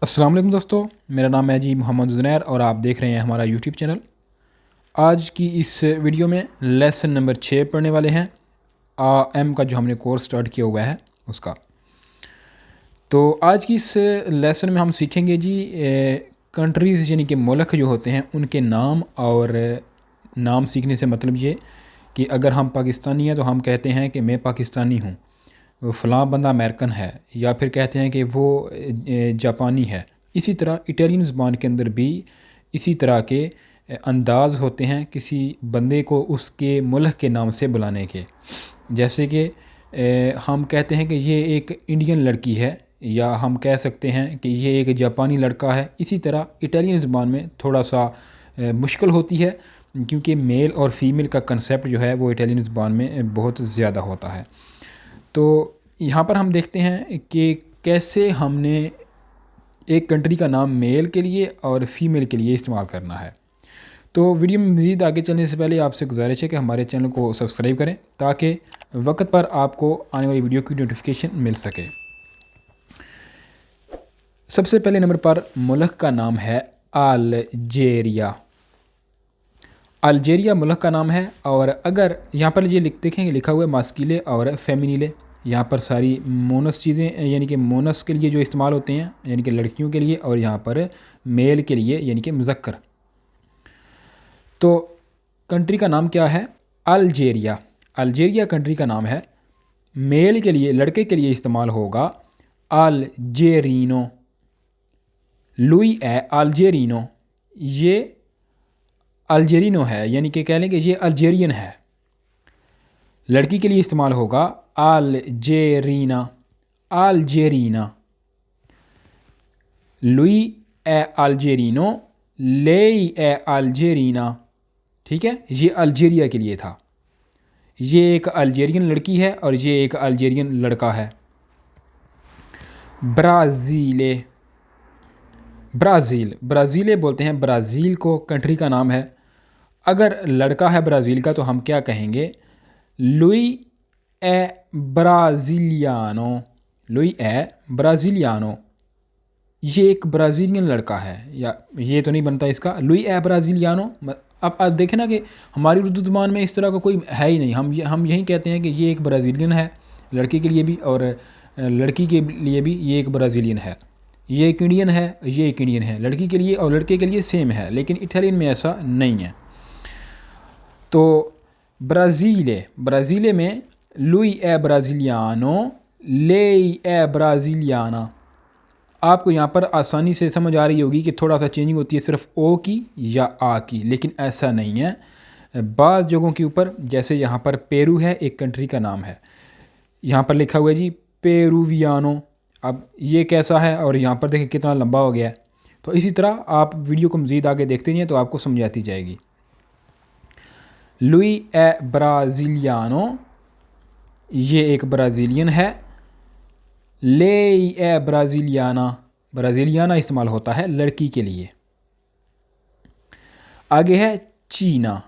अस्सलाम वालेकुम दोस्तों, मेरा नाम है जी मोहम्मद ज़ुनैर और आप देख रहे हैं हमारा यूट्यूब चैनल। आज की इस वीडियो में लेसन नंबर 6 पढ़ने वाले हैं। एम का जो हमने कोर्स स्टार्ट किया हुआ है उसका। तो आज की इस लेसन में हम सीखेंगे जी कंट्रीज़ यानी कि मुल्क जो होते हैं उनके नाम। और नाम सीखने से मतलब ये कि अगर हम पाकिस्तानी हैं तो हम कहते हैं कि मैं पाकिस्तानी हूँ, फ़लाँ बंदा अमेरिकन है, या फिर कहते हैं कि वो जापानी है। इसी तरह इटालियन ज़बान के अंदर भी इसी तरह के अंदाज़ होते हैं किसी बंदे को उसके मुल्क के नाम से बुलाने के। जैसे कि हम कहते हैं कि ये एक इंडियन लड़की है, या हम कह सकते हैं कि ये एक जापानी लड़का है। इसी तरह इटालियन ज़बान में थोड़ा सा मुश्किल होती है, क्योंकि मेल और फीमेल का कंसेप्ट जो है वो इटालियन ज़बान में बहुत ज़्यादा होता है। तो यहाँ पर हम देखते हैं कि कैसे हमने एक कंट्री का नाम मेल के लिए और फीमेल के लिए इस्तेमाल करना है। तो वीडियो में मज़ीद आगे चलने से पहले आपसे गुजारिश है कि हमारे चैनल को सब्सक्राइब करें ताकि वक्त पर आपको आने वाली वीडियो की नोटिफिकेशन मिल सके। सबसे पहले नंबर पर मुल्क का नाम है अल्जेरिया। अल्जेरिया मुल्क का नाम है। और अगर यहाँ पर ये देखेंगे लिखा हुआ है मास्किले और फेमिनिले, यहाँ पर सारी मोनस चीज़ें यानी कि मोनस के लिए जो इस्तेमाल होते हैं यानी कि लड़कियों के लिए, और यहाँ पर मेल के लिए यानी कि मुज़क्कर। तो कंट्री का नाम क्या है? अल्जेरिया। अल्जेरिया कंट्री का नाम है। मेल के लिए, लड़के के लिए इस्तेमाल होगा अल्जेरिनो, लुई ए अल्जेरिनो। ये अल्जेरिनो है, यानी कि कह लें कि ये अल्जेरियन है। लड़की के लिए इस्तेमाल होगा अल्जेरीना, अल्जेरीना। लुई ए अल्जेरिनो, लेई ए अल्जेरीना। ठीक है, ये अल्जेरिया के लिए था। ये एक अल्जेरियन लड़की है और ये एक अल्जेरियन लड़का है। ब्राज़ीले, ब्राज़ील, ब्राज़ीले बोलते हैं। ब्राज़ील को कंट्री का नाम है। अगर लड़का है ब्राज़ील का तो हम क्या कहेंगे? लुई ए ब्राज़िलियानो, लुई ए ब्राज़िलियानो। ये एक ब्राज़ीलियन लड़का है, या ये तो नहीं बनता इसका लुई ए ब्राज़िलियानो। अब आप देखें ना कि हमारी उर्दू ज़ुबान में इस तरह का कोई है ही नहीं। हम यही कहते हैं कि ये एक ब्राज़ीलियन है, लड़के के लिए भी और लड़की के लिए भी ये एक ब्राज़ीलियन है। ये एक इंडियन है, ये एक इंडियन है। लड़की के लिए और लड़के के लिए सेम है, लेकिन इटालियन में ऐसा नहीं है। तो ब्राज़ीले, ब्राज़ीले में लुई ए ब्राज़िलियानो, लेई ए ब्राज़िलियाना। आपको यहाँ पर आसानी से समझ आ रही होगी कि थोड़ा सा चेंजिंग होती है सिर्फ ओ की या आ की, लेकिन ऐसा नहीं है। बाज़ जगहों के ऊपर, जैसे यहाँ पर पेरू है, एक कंट्री का नाम है, यहाँ पर लिखा हुआ है जी पेरूवियानो। अब ये कैसा है, और यहाँ पर देखिए कितना लंबा हो गया है। तो इसी तरह आप वीडियो को मज़ीद आगे देखते हैं तो आपको समझ आती जाएगी। लुई ए ब्राज़िलियानो, ये एक ब्राज़ीलियन है। लेई ए ब्राज़िलियाना, ब्राज़िलियाना इस्तेमाल होता है लड़की के लिए। आगे है चीना।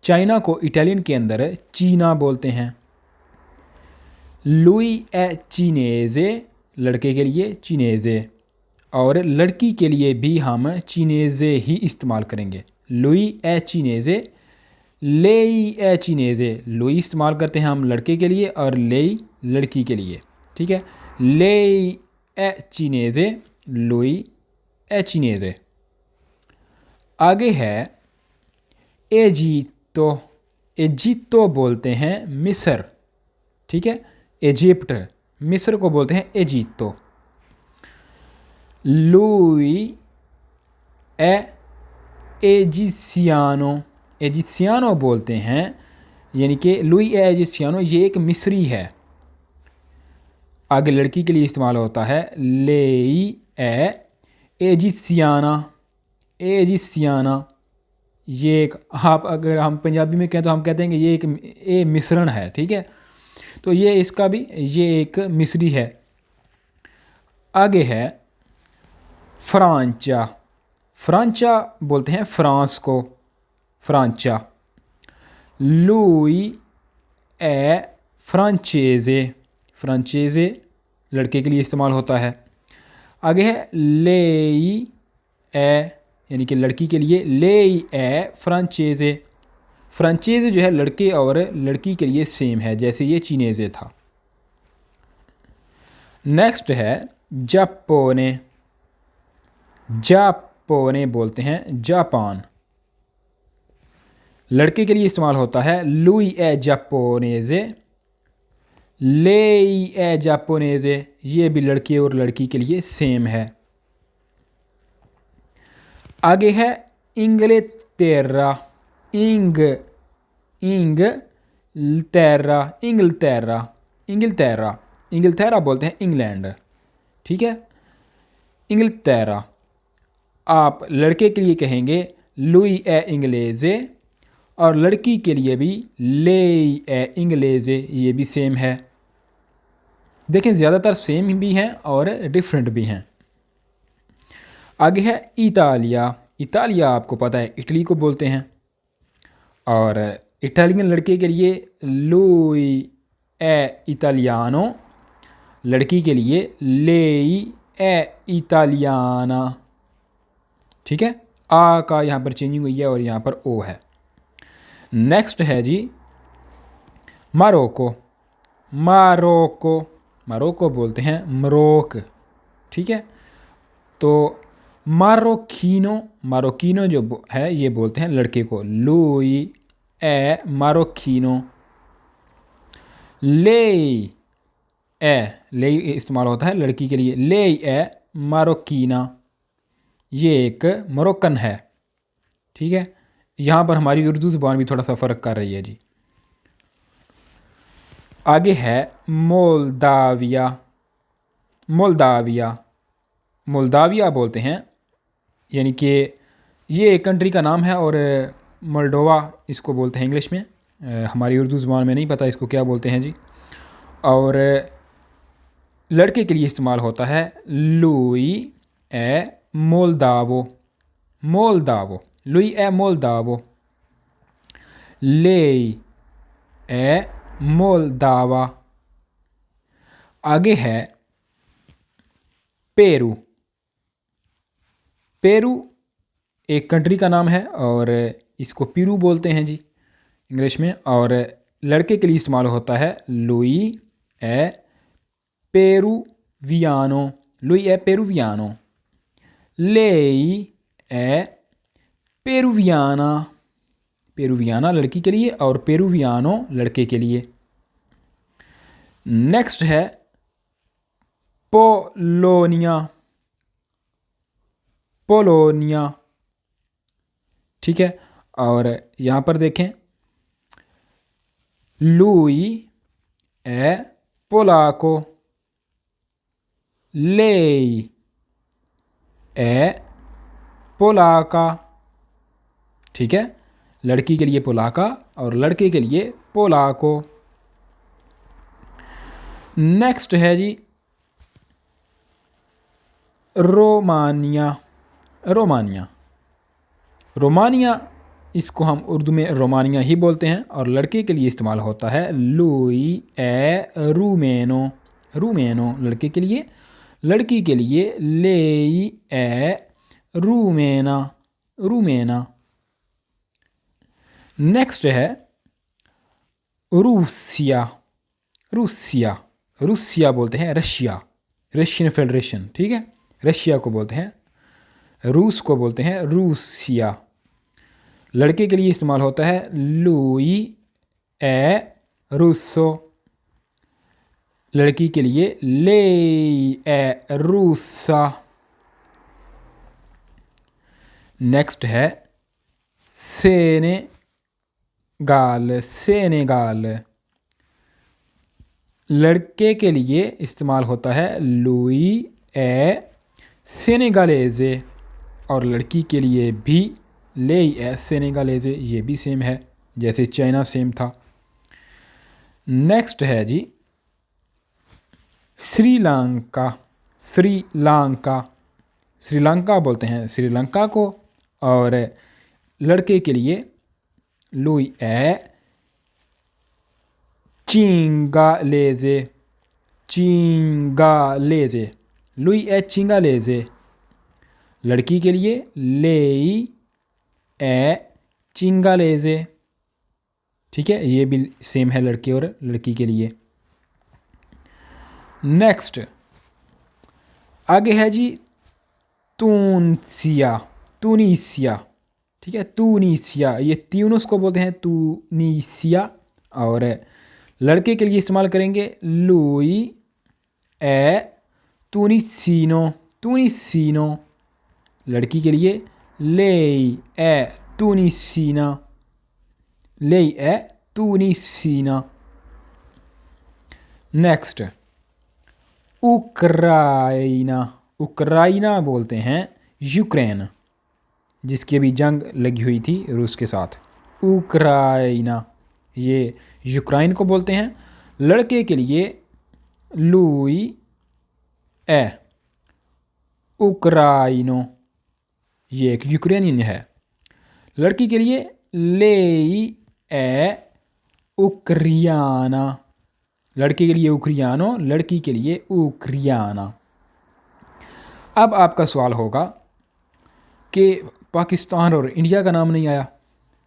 चाइना को इटालियन के अंदर चीना बोलते हैं। लुई ए चीनेज़े, लड़के के लिए चीनेज़े, और लड़की के लिए भी हम चीनेज़े ही इस्तेमाल करेंगे। लुई ए चीनेज़े, लेई ए चीनेज़े। लुई इस्तेमाल करते हैं हम लड़के के लिए और लेई लड़की के लिए। ठीक है, लेई ए चीनेज़े, लुई ए चीनेज़े। आगे है एजिप्तो। एजिप्तो बोलते हैं मिस्र। ठीक है, इजिप्ट, मिस्र को बोलते हैं एजिप्तो। लुई ए एजिसियानो, एजिसियानो बोलते हैं, यानी कि लुई ए एजिसियानो ये एक मिस्री है। आगे लड़की के लिए इस्तेमाल होता है लेई ए एजिसियाना, एजिसियाना। ये एक, आप अगर हम पंजाबी में कहें तो हम कहते हैं कि ये एक ए मिश्रण है। ठीक है, तो ये इसका भी, ये एक मिस्री है। आगे है फ्रांचा। फ्रांचा बोलते हैं फ्रांस को, फ्रांचा। लुई ए फ्रांचेज़े, फ्रांचेज़े लड़के के लिए इस्तेमाल होता है। आगे है लेई ए, यानी कि लड़की के लिए लेई ए फ्रांचेज़े। फ्रांचेज़े जो है लड़के और लड़की के लिए सेम है, जैसे ये चीनेज़े था। नेक्स्ट है जापोने। जापोने बोलते हैं जापान। लड़के के लिए इस्तेमाल होता है लुई ए जापोनेज़े, लेई ए जापोनेज़े। ये भी लड़के और लड़की के लिए सेम है। आगे है इंग्लेतेरा। इंग्लतेरा, इंग्लतेरा, इंग्लतेरा, इंग्लतेरा बोलते हैं इंग्लैंड, ठीक है। इंग्लतेरा। आप लड़के के लिए कहेंगे लुई ए इंग्लेज़े और लड़की के लिए भी लेई ए इंग्लेज़े, ये भी सेम है। देखें ज़्यादातर सेम भी हैं और डिफरेंट भी हैं। आगे है इतालिया। इतालिया आपको पता है इटली को बोलते हैं, और इटालियन लड़के के लिए लुई ए इटालियानो, लड़की के लिए लेई ए इटालियाना, ठीक है। आ का यहाँ पर चेंजिंग हुई है और यहाँ पर ओ है। नेक्स्ट है जी मारोको। मारोको, मारोको बोलते हैं मरोक, ठीक है। तो मारोकीनो, मारोकीनो जो है ये बोलते हैं लड़के को लुई ए मारोकीनो। लेई ए, लेई इस्तेमाल होता है लड़की के लिए, लेई ए मारोकीना, ये एक मोरक्कन है, ठीक है। यहाँ पर हमारी उर्दू ज़ुबान भी थोड़ा सा फ़र्क कर रही है जी। आगे है मोल्दाविया। मोल्दाविया, मोल्दाविया बोलते हैं, यानी कि ये एक कंट्री का नाम है, और मोल्डोवा इसको बोलते हैं इंग्लिश में। हमारी उर्दू ज़ुबान में नहीं पता इसको क्या बोलते हैं जी। और लड़के के लिए इस्तेमाल होता है लुई ए मोल्दावो। मोल्दावो, लुई ए मोल्दावो, लेई ए मोल्दावा। आगे है पेरू। पेरू एक कंट्री का नाम है और इसको पेरू बोलते हैं जी इंग्लिश में, और लड़के के लिए इस्तेमाल होता है लुई ए पेरुवियानो, लुई ए पेरुवियानो, लेई ए पेरुवियाना। पेरुवियाना लड़की के लिए और पेरुवियानो लड़के के लिए। नेक्स्ट है पोलोनिया। पोलोनिया, ठीक है। और यहाँ पर देखें लुई ए पोलाको, लेई ए पोलाका, ठीक है। लड़की के लिए पोलाका और लड़के के लिए पोलाको। नेक्स्ट है जी रोमानिया। रोमानिया, रोमानिया इसको हम उर्दू में रोमानिया ही बोलते हैं, और लड़के के लिए इस्तेमाल होता है लुई ए रूमेनो। रूमेनो लड़के के लिए, लड़की के लिए लेई ए रूमेना, रूमेना। नेक्स्ट है रूसिया। रूसिया, रूसिया बोलते हैं रशिया, रशियन फेडरेशन, ठीक है। रशिया को बोलते हैं, रूस को बोलते हैं रूसिया। लड़के के लिए इस्तेमाल होता है लुई ए रूसो, लड़की के लिए लेई ए रूसा। नेक्स्ट है सेनेगाल। सेनेगाल लड़के के लिए इस्तेमाल होता है लुई ए सेनेगालेज़े, और लड़की के लिए भी लेई ए सेनेगालेज़े, ये भी सेम है जैसे चाइना सेम था। नेक्स्ट है जी श्रीलंका। श्रीलंका, श्रीलंका बोलते हैं श्रीलंका को, और लड़के के लिए लुई ए चिंगालेज़े, चिंगालेज़े, लुई ए चिंगालेजे, लड़की के लिए लेई ए चिंगालेजे। ठीक है, ये भी सेम है लड़के और लड़की के लिए। नेक्स्ट आगे है जी तूनसिया, तुनीसिया। ठीक है, तुनीसिया, ये त्यूनस को बोलते हैं तुनीसिया। और लड़के के लिए इस्तेमाल करेंगे लुई ए तुनिसिनो, तुनिसिनो। लड़की के लिए लेई ए तुनिसीना, लेई ए तुनिसीना। नेक्स्ट उक्राइना, उक्राइना बोलते हैं यूक्रेन, जिसकी अभी जंग लगी हुई थी रूस के साथ। उक्राइना, ये यूक्राइन को बोलते हैं। लड़के के लिए लुई ए उक्राइनो, ये एक यूक्रेनियन है। लड़की के लिए लेई ए उक्रियाना, लड़के के लिए उक्रियानो, लड़की के लिए उक्रियाना। अब आपका सवाल होगा कि पाकिस्तान और इंडिया का नाम नहीं आया,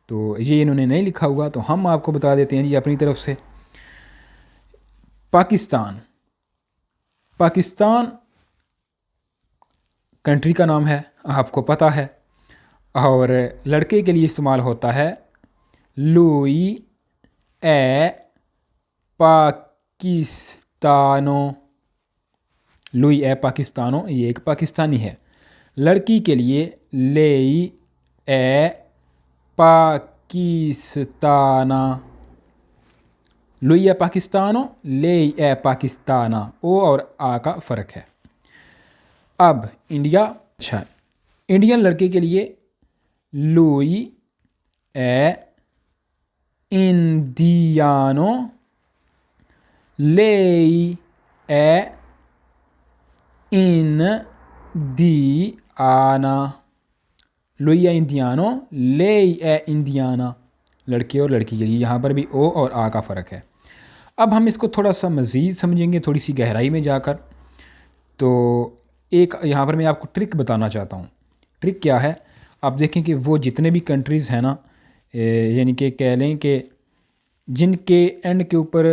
तो ये इन्होंने नहीं लिखा हुआ, तो हम आपको बता देते हैं जी अपनी तरफ से। पाकिस्तान, पाकिस्तान कंट्री का नाम है, आपको पता है। और लड़के के लिए इस्तेमाल होता है लुई ए पाकिस्तानो, लुई ए पाकिस्तानो, ये एक पाकिस्तानी है। लड़की के लिए लेई ए पाकिस्ताना, लुई ए पाकिस्तानो, लेई ए पाकिस्ताना। ओ और आ का फ़र्क है। अब इंडिया, अच्छा, इंडियन लड़के के लिए लुई ए इंडियानो, लेई ए इंडियाना, लुई ए इंडियानो, लेई ए इंडियाना। लड़के और लड़की के लिए यहाँ पर भी ओ और आ का फ़र्क है। अब हम इसको थोड़ा सा मज़ीद समझेंगे, थोड़ी सी गहराई में जाकर। तो एक यहाँ पर मैं आपको ट्रिक बताना चाहता हूँ। ट्रिक क्या है, आप देखें कि वो जितने भी कंट्रीज़ हैं ना, यानी कि कह लें कि जिनके एंड के ऊपर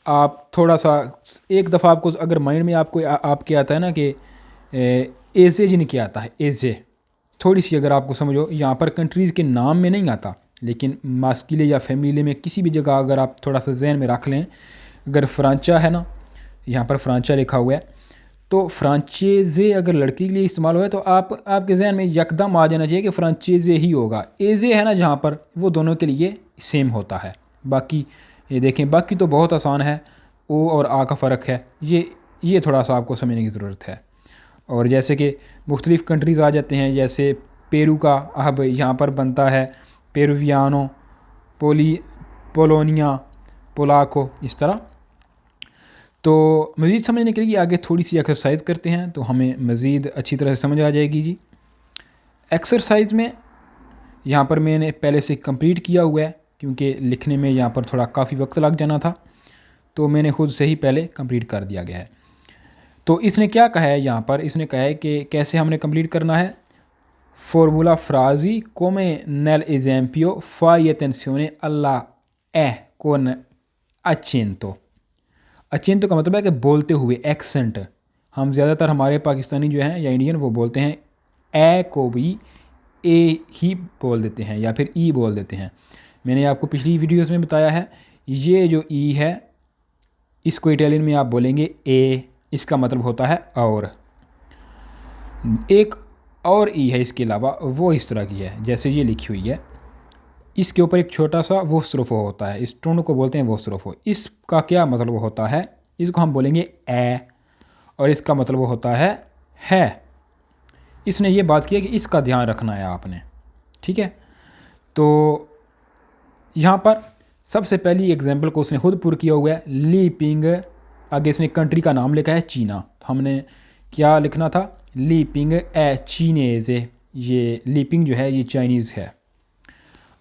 आप थोड़ा सा एक दफ़ा आपको अगर माइंड में आपको आपके आता है ना कि एजे जिनके आता है, एजे थोड़ी सी अगर आपको समझो, यहाँ पर कंट्रीज़ के नाम में नहीं आता, लेकिन मास्किले या फैमिली में किसी भी जगह अगर आप थोड़ा सा जहन में रख लें, अगर फ्रांचा है ना, यहाँ पर फ्रांचा लिखा हुआ है, तो फ्रांचेज़े अगर लड़की के लिए इस्तेमाल हुआ है तो आपके जहन में यकदम आ जाना चाहिए कि फ्रांचेज़े ही होगा। एजे है ना जहाँ पर, वो दोनों के लिए सेम होता है। बाकी ये देखें, बाकी तो बहुत आसान है, ओ और आ का फ़र्क है, ये थोड़ा सा आपको समझने की ज़रूरत है। और जैसे कि मुख्तलिफ़ कंट्रीज़ आ जाते हैं, जैसे पेरू का अब यहाँ पर बनता है पेरुवियानो, पोलोनिया, पोलाको, इस तरह। तो मज़ीद समझने के लिए आगे थोड़ी सी एक्सरसाइज करते हैं, तो हमें मज़ीद अच्छी तरह से समझ आ जाएगी जी। एक्सरसाइज में यहाँ पर मैंने पहले से कंप्लीट किया हुआ है, क्योंकि लिखने में यहाँ पर थोड़ा काफ़ी वक्त लग जाना था, तो मैंने खुद से ही पहले कंप्लीट कर दिया गया है। तो इसने क्या कहा है यहाँ पर, इसने कहा है कि कैसे हमने कंप्लीट करना है। फार्मूला फ्राजी कोमे नेल एजेम्पियो फा ये टेंसियोने अल्लाह ए कोन अचेंतो। अचेंतो का मतलब है कि बोलते हुए, एक्सेंट। हम ज़्यादातर हमारे पाकिस्तानी जो हैं या इंडियन, वो बोलते हैं ए को भी ए ही बोल देते हैं या फिर ई बोल देते हैं। मैंने आपको पिछली वीडियोस में बताया है, ये जो ई है इसको इटालियन में आप बोलेंगे ए, इसका मतलब होता है और। एक और ई है इसके अलावा, वो इस तरह की है जैसे ये लिखी हुई है, इसके ऊपर एक छोटा सा वो स्ट्रोफो होता है, इस टोन को बोलते हैं वो स्ट्रोफो। इसका क्या मतलब होता है, इसको हम बोलेंगे ए, और इसका मतलब होता है। इसने ये बात की है कि इसका ध्यान रखना है आपने, ठीक है। तो यहाँ पर सबसे पहली एग्जांपल को उसने खुद पूरा किया हुआ है, लीपिंग। आगे इसने कंट्री का नाम लिखा है चीना, तो हमने क्या लिखना था, लीपिंग ए चीनेज़े। ये लीपिंग जो है ये चाइनीज़ है।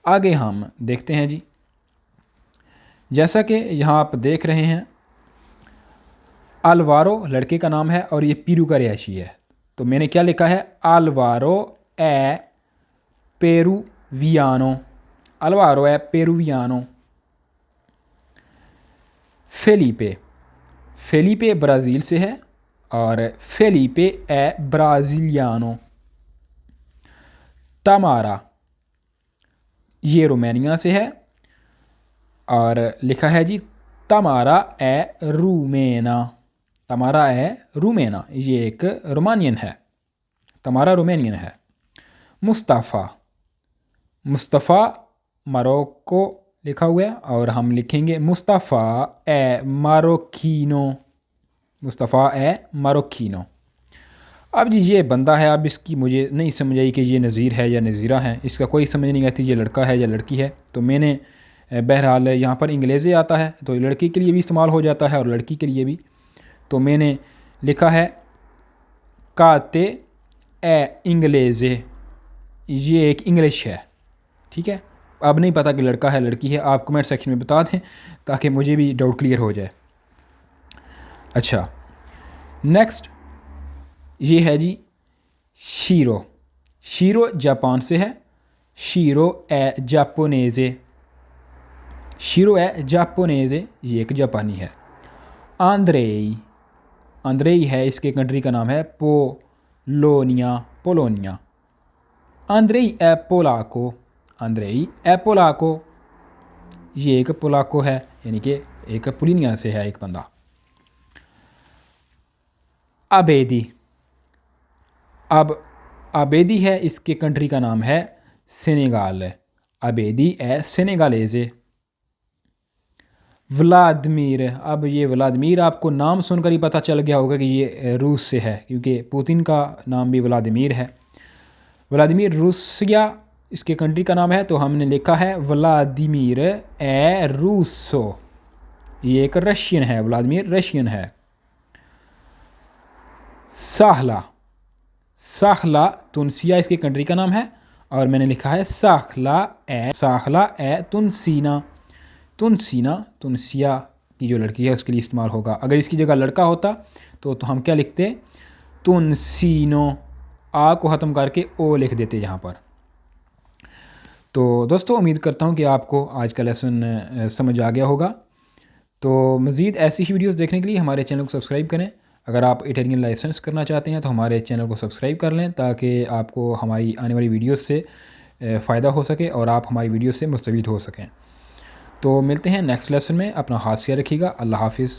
आगे हम देखते हैं जी, जैसा कि यहाँ आप देख रहे हैं, अल्वारो लड़के का नाम है और ये पेरू का रिहायशी है। तो मैंने क्या लिखा है, अल्वारो ए पेरुवियानो, अल्वारो ए पेरुवियानो। फेलिपे, फेलिपे ब्राज़ील से है और फेलिपे ए ब्राज़िलियानो। तमारा ये रोमानिया से है और लिखा है जी तमारा ए रूमेना, तमारा ए रूमेना, ये एक रोमानियन है, तमारा रोमानियन है। मुस्तफ़ा, मुस्तफ़ा मोरक्को लिखा हुआ है और हम लिखेंगे मुस्तफ़ा ए मारोकीनो, मुस्तफ़ा ए मारोकीनो। अब जी ये बंदा है, अब इसकी मुझे नहीं समझ आई कि ये नज़ीर है या नज़ीरा है, इसका कोई समझ नहीं आती ये लड़का है या लड़की है। तो मैंने बहरहाल यहाँ पर इंग्लेज़े आता है तो लड़के के लिए भी इस्तेमाल हो जाता है और लड़की के लिए भी। तो मैंने लिखा है काते ए इंग्लेज़े, ये एक इंग्लिश है, ठीक है। अब नहीं पता कि लड़का है लड़की है, आप कमेंट सेक्शन में बता दें ताकि मुझे भी डाउट क्लियर हो जाए। अच्छा, नेक्स्ट ये है जी शीरो, शीरो जापान से है, शीरो ए जापोनेज़े, शीरो ए जापोनेज़े, ये एक जापानी है। आंद्रेई, आंद्रेई है, इसके कंट्री का नाम है पोलोनिया, पोलोनिया। आंद्रेई ए पोलाको, आंद्रेई ए पोलाको, ये एक पोलाको है, यानी कि एक पुलिनिया से है एक बंदा। अबेदी, अब अबेदी है, इसके कंट्री का नाम है सेनेगाल, अबेदी ए सेनेगालेज़े। व्लादिमीर, अब ये व्लादिमीर आपको नाम सुनकर ही पता चल गया होगा कि ये रूस से है, क्योंकि पुतिन का नाम भी व्लादिमीर है। व्लादिमीर रूसिया इसके कंट्री का नाम है, तो हमने लिखा है व्लादिमीर ए रूसो, ये एक रशियन है, व्लादिमीर रशियन है। साहला, साहला तुनसिया इसके कंट्री का नाम है और मैंने लिखा है साहला ए तुनसीना, तुनसीना तुनसिया की जो लड़की है उसके लिए इस्तेमाल होगा। अगर इसकी जगह लड़का होता तो हम क्या लिखते, तुनसीनो, आ को ख़त्म करके ओ लिख देते यहाँ पर। तो दोस्तों उम्मीद करता हूँ कि आपको आज का लेसन समझ आ गया होगा। तो मज़ीद ऐसी ही वीडियोस देखने के लिए हमारे चैनल को सब्सक्राइब करें। अगर आप इटालियन लाइसेंस करना चाहते हैं तो हमारे चैनल को सब्सक्राइब कर लें ताकि आपको हमारी आने वाली वीडियोस से फ़ायदा हो सके और आप हमारी वीडियो से मुस्तफ़ीद हो सकें। तो मिलते हैं नेक्स्ट लेसन में, अपना ख़ास ख्याल रखिएगा। अल्लाह हाफिज़।